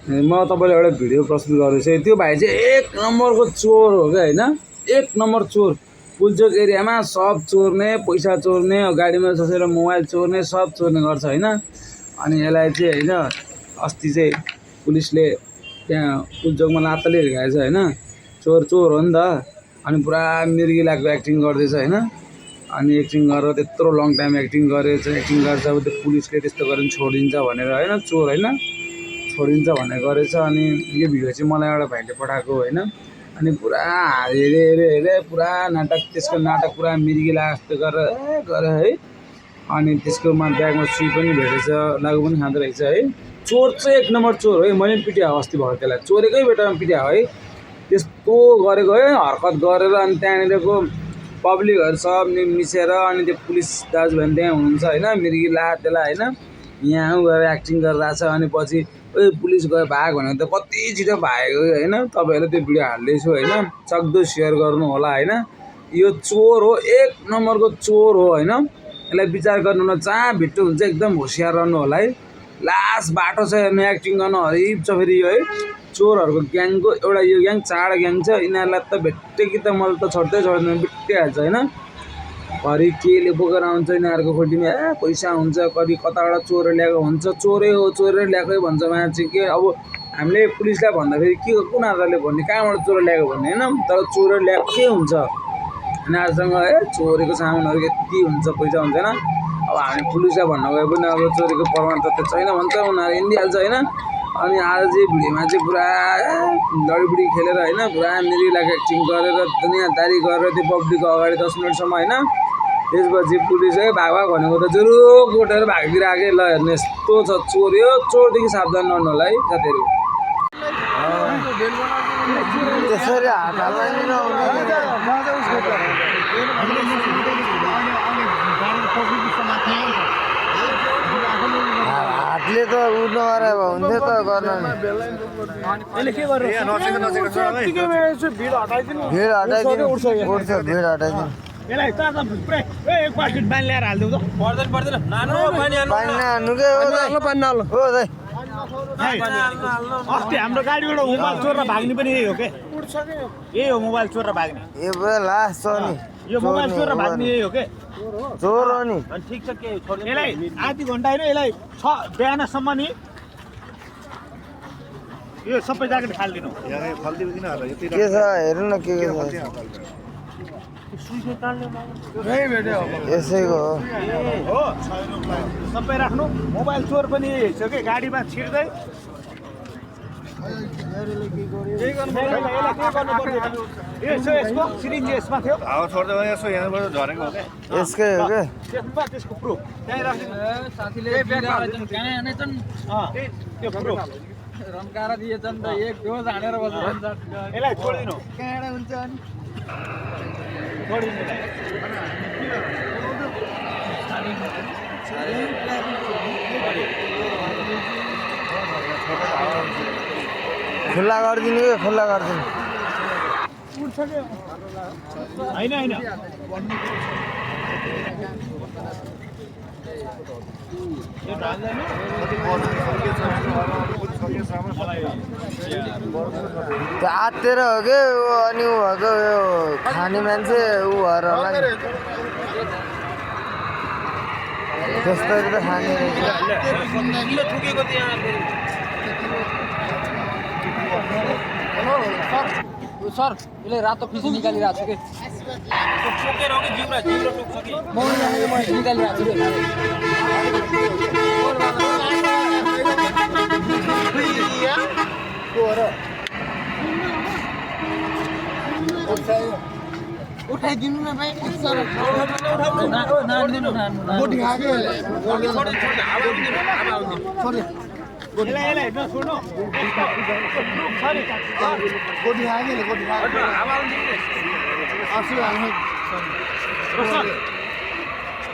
म तपाईँलाई एउटा भिडियो प्रस्तुत गर्दैछु। त्यो भाइ चाहिँ एक नम्बरको चोर हो क्या होइन, एक नम्बर चोर। पुलचोक एरियामा सब चोर्ने, पैसा चोर्ने, गाडीमा बसेर मोबाइल चोर्ने, सब चोर्ने गर्छ होइन। अनि यसलाई चाहिँ होइन अस्ति चाहिँ पुलिसले त्यहाँ पुलचोकमा लात्ताले हिर्काएछ होइन। चोर चोर हो नि त। अनि पुरा मिर्गी लागेको एक्टिङ गर्दैछ होइन। अनि एक्टिङ गरेर त्यत्रो लङ टाइम एक्टिङ गरेछ, एक्टिङ गर्छ। अब त्यो पुलिसले त्यस्तो गरेर छोडिदिन्छ भनेर होइन, चोर होइन छोडिन्छ भनेर गरेछ। अनि यो भिडियो चाहिँ मलाई एउटा भाइले पठाएको होइन। अनि पुरा हेरे पुरा नाटक, त्यसको नाटक पुरा मिर्गी लागे जस्तो गरेर गरे है। अनि त्यसको ब्यागमा सुई पनि भेटेछ, लागु पनि खाँदो रहेछ है। चोर चाहिँ एक नम्बर चोर हो है। मैले पनि पिट्या अस्ति भएको त्यसलाई चोरेकै बेटामा पिट्या है। त्यस्तो गरेको है हरकत गरेर। अनि त्यहाँनिरको पब्लिकहरू सब मिसेर अनि त्यो पुलिस दाजुभाइ त्यहाँ हुनुहुन्छ होइन, मिर्गी ला त्यसलाई होइन, यहाँ गएर एक्टिङ गरिरहेछ। अनि पछि ओइ पुलिस गयो भाग भनेर त कति छिटो भागेको होइन। तपाईँहरूले त्यो भिडियो हाल्दैछु होइन, सक्दो सेयर गर्नु होला होइन। यो चोर हो, एक नम्बरको चोर हो होइन। यसलाई विचार गर्नु न, जहाँ भिट्टो हुन्छ एकदम होसियार रहनु होला है। लास्ट बाटो छ हेर्नु, एक्टिङ गर्न हरिब छ फेरि यो है। चोरहरूको ग्याङको एउटा यो ग्याङ चाड ग्याङ छ। यिनीहरूलाई त भेट्यो कि त मैले त छोड्दै छोड्दैन, बिट्टिहाल्छ होइन। घरि केले बोकेर आउँछ यिनीहरूको खोल्टीमा, पैसा हुन्छ, कति कताबाट चोरेर ल्याएको हुन्छ। चोरै हो, चोरेर ल्याएकै भन्छ मान्छे। के अब हामीले पुलिसलाई भन्दाखेरि के कुन आधारले भन्ने, कहाँबाट चोरेर ल्याएको भन्ने होइन। तर चोरेर ल्याएकै हुन्छ यिनीहरूसँग चोरेको सामानहरू यति हुन्छ, पैसा हुँदैन। अब हामी पुलिसलाई भन्न गए पनि अब चोरेको प्रमाण तथ्य छैन भन्छ, उनीहरू हिँडिहाल्छ होइन। अनि आज चाहिँ भिडियोमा चाहिँ पुरा लडीबुडी खेलेर होइन, पुरा मिरिलाको एक्टिङ गरेर दुनियाँदारी गरेर त्यो पब्लिकको अगाडि 10 मिनटसम्म होइन। त्यसपछि पुलिसले भाग भनेको त जुरुक उठेर भागिदिइराखे। ल हेर्नु यस्तो छ चोर, यो चोरदेखि सावधान रहनु होला है साथीहरू। त्यसरी हातले त उड्नु गरे हुन्थ्यो त गर्न भिड हटाइदिनु उठ्छ, भिड हटाइदिनु। अस्ति हाम्रो गाडीबाट मोबाइल चोरेर भाग्ने पनि यही हो के? यही हो मोबाइल चोरेर भाग्ने। लास्ट छ नि, यो मोबाइल चोरेर भाग्ने यही हो के? चोर हो नि। ठिक छ, के यसलाई आधी घन्टा होइन, यसलाई 6 बिहानसम्म नि यो सबै ज्याकेट फालिदिनु। के छ हेर्नु न, के छ यसैको हो। सबै राख्नु। मोबाइल चोर पनि यही छ कि, गाडीमा छिर्दै यसको सिरिन्ज यसमा थियो, हावा छोड्दै भने यसो यहाँबाट झरेको हो क्या? यसकै हो क्या? त्यसको प्रुफ त्यहीँ राखिदिनु। त्यो प्रुफ रन्कारा दिएछन् त, एक डोज हानेर बस्छ। यसलाई छोडिदिनु, कहाँ हुन्छ अनि छोडिदिनु। खुल्ला गरिदिनु कि खुल्ला गरिदिनु। होइन होइन त्यो आत्तिएर हो कि अनि ऊ भएको यो खाने मान्छे ऊ भएर होला नि, त्यस्तरी त खाने रहेछ। सर यसले रातो फिस निकालिरहेको छु कि निकालिरहेको छु उठाइदिनु न भाइ।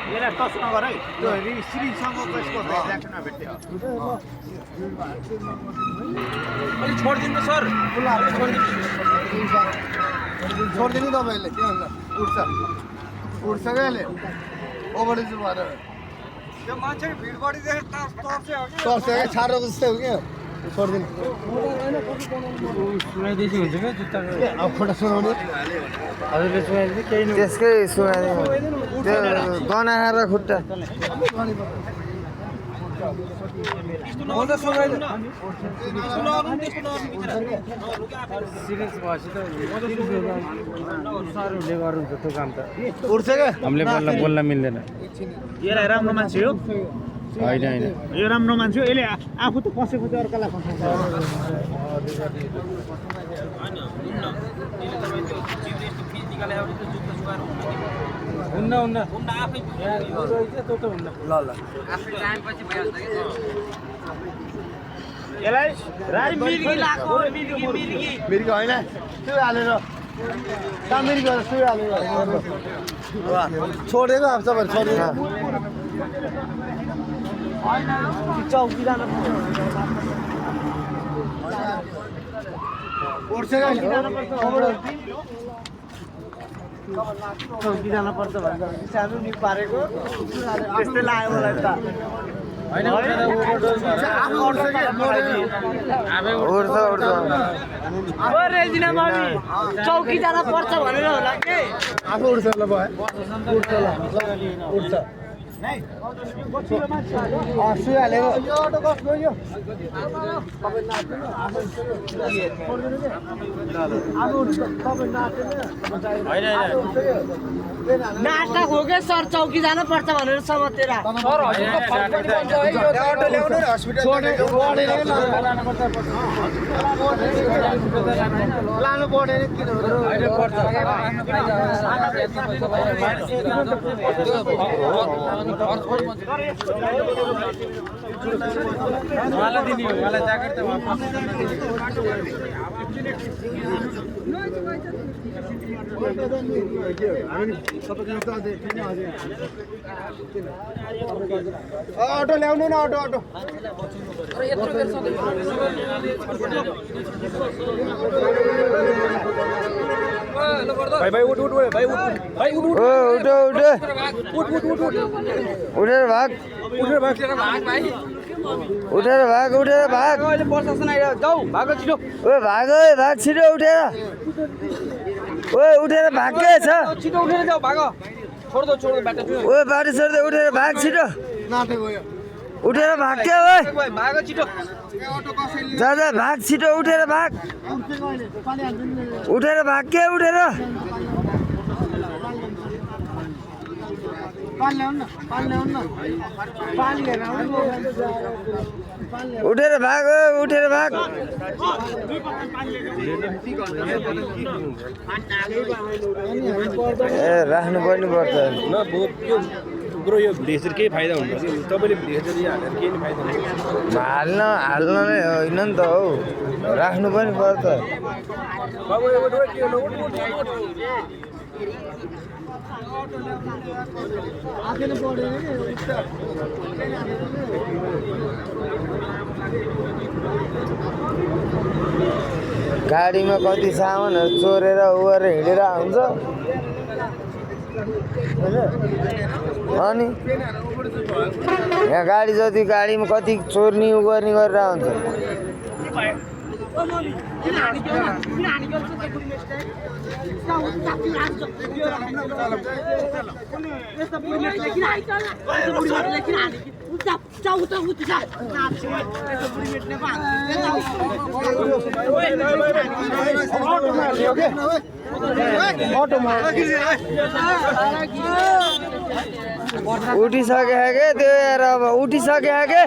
यसलाई टच नगर है, त्यो सिरिजसँगको यसको ज्याकेटमा भेट्यो। अलिक छोडिदिनु सर, छोडिदिनु तपाईँले के भन्छ, उठ्छ उठ्छ क्या यसले ओभरडेज भएर। त्यो मान्छे भिड बढी देखेर तर्छ क्या, छारो जस्तै हो क्या। छोडिदिनु सुनाइदिएपछि हुन्छ क्या जुत्ताको अब खुट्टा सुनाउने हजुरले सुनाइदिनु केही नहुन्छ। त्यसकै सुनाइदिनु त्यो गनाएर खुट्टा सिरियस भएपछि त सारूले गर्नुहुन्छ त्यो काम त उठ्छ क्या हामीले बोल्न मिल्दैन यसलाई राम्रो मान्छे हो होइन होइन यो राम्रो मान्छे हो यसले आफू त फसेको चाहिँ अर्कालाई फसाउँछ हुन्न ल ल यसलाई मिर्गी होइन सुई हालेर कहाँ मिर्गी गरेर सुई हालेर छोडेको अब तपाईँहरू छोडिदिनु उठ्छ क्या चौकी जानुपर्छ भन्छ सानो नि पारेको त्यस्तै लाग्यो मलाई त उड्छ उड्छ चौकी जान पर्छ भनेर होला के आफू उठ्छ ल भयो उठ्छ ल उठ्छ सुई हालेको नाटक हो क्या सर चौकी जानु पर्छ भनेर समातेर लानु पढेर किन उहाँलाई दिने हो उहाँलाई ज्याकेट त वापस अटो ल्याउनु न अटो अटो उठेर भाग उठेर भाग प्रशासन आइयो जाऊ भागो छिटो ओ भाग छिटो उठेर उठेर भाग के छ छिटो उठेर जाऊ भागो छोड दो बाटो बाटो छोड्दै उठेर भाग छिटो नाटक गयो उठेर भाग के भागो छिटो जा भाग छिटो उठेर भाग भाग के उठेर उठेर भाग ए राख्नु पनि पर्छ ब्रो यो भिडियो केही फाइदा हुँदैन तपाईँले भिडियो हालेर केही नि फाइदा हुँदैन हाल्न नै होइन नि त हौ राख्नु पनि पर्छ गाडीमा कति सामानहरू चोरेर उगेर हिँडेर हुन्छ अनि यहाँ गाडी जति गाडीमा कति चोर्नी गर्ने गरेर हुन्छ उठिसक्यो के त्यो यार अब उठिसक्यो के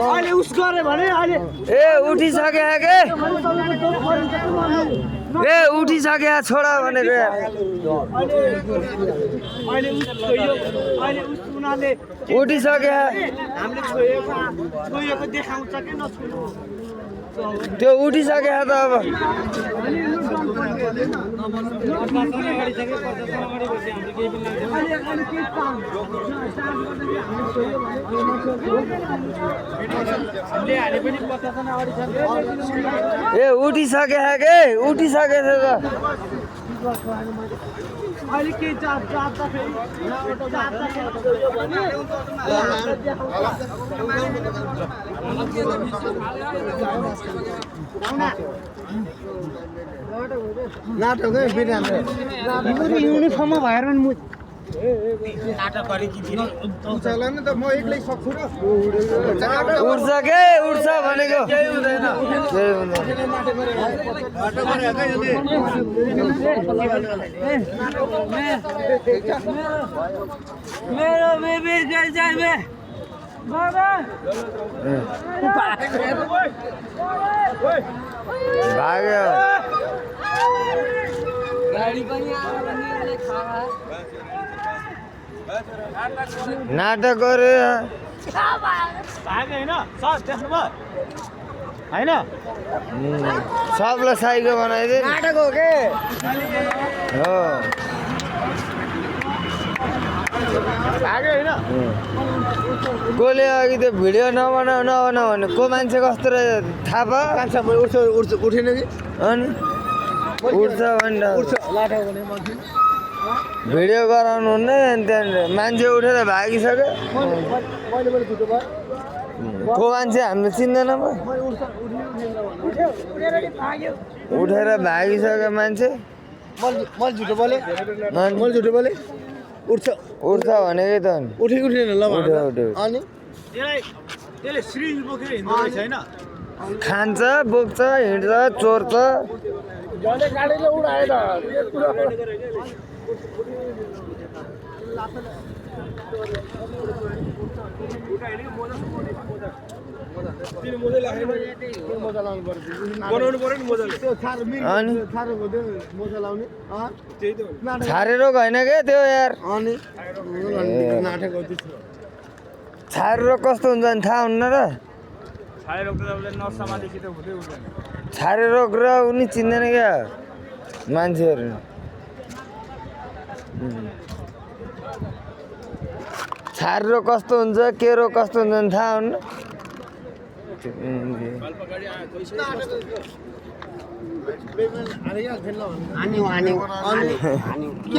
अहिले उस गरे भने अहिले ए उठिसक्यो के ए उठिसक्यो छोडा भनेर अहिले उस छोयो अहिले उस उनीहरूले उठिसक्यो हामीले छोएको देखाउँछ कि नछोयो त्यो उठिसक्यो त अब ए उठिसक्यो के उठिसकेको छ त अहिले के जाँदाखेरि छोयो भने नाटकै बिराम्रो युनिफर्ममा भएर नि चलाउनु त म एक्लै सक्छु र उड्छ के उड्छ भनेको केही हुँदैन मेरो बेबी गई जाबे बाबा भाग्यो गाडी पनि आएर नि खा नाटक गरे भाग्यो होइन सर देख्नुभयो होइन सबलाई साइको बनाइदिए नाटक हो के हो भाग्यो होइन कसले अघि त्यो भिडियो नबनाऊ भने को मान्छे कस्तो रहेछ थाहा भयो उठेन कि अनि उड्छ भनेर भिडियो गराउनु हुन्न अनि त्यहाँनिर मान्छे उठेर भागिसक्यो को मान्छे हामीले चिन्दैन पो उठेर भागिसक्यो मान्छे मैले झुटो बोले अनि मैले झुटो बोले उठ्छ उठ्छ भनेकै त अनि उठेको उठेन ल उठ्यो उठ्यो अनि त्यसले सिरिज बोकेर हिँड्दो रहेछ होइन खान्छ बोक्छ हिँड्छ चोर्छ गाडीले उडाए त बनाउनु पर्यो नि मजाले अनि साह्रो मोजा लाउने त्यही त हो छारे रोग होइन क्या त्यो यार अनि नाटक छारे रोग कस्तो हुन्छ भने थाहा हुन्न र छाएर तपाईँले नर्समादेखि त हुँदै हुँदैन छारे रोग र उनी चिन्दैन क्या मान्छेहरू छारे रोग कस्तो हुन्छ के रोग कस्तो हुन्छ भने थाहा हुन्न अनि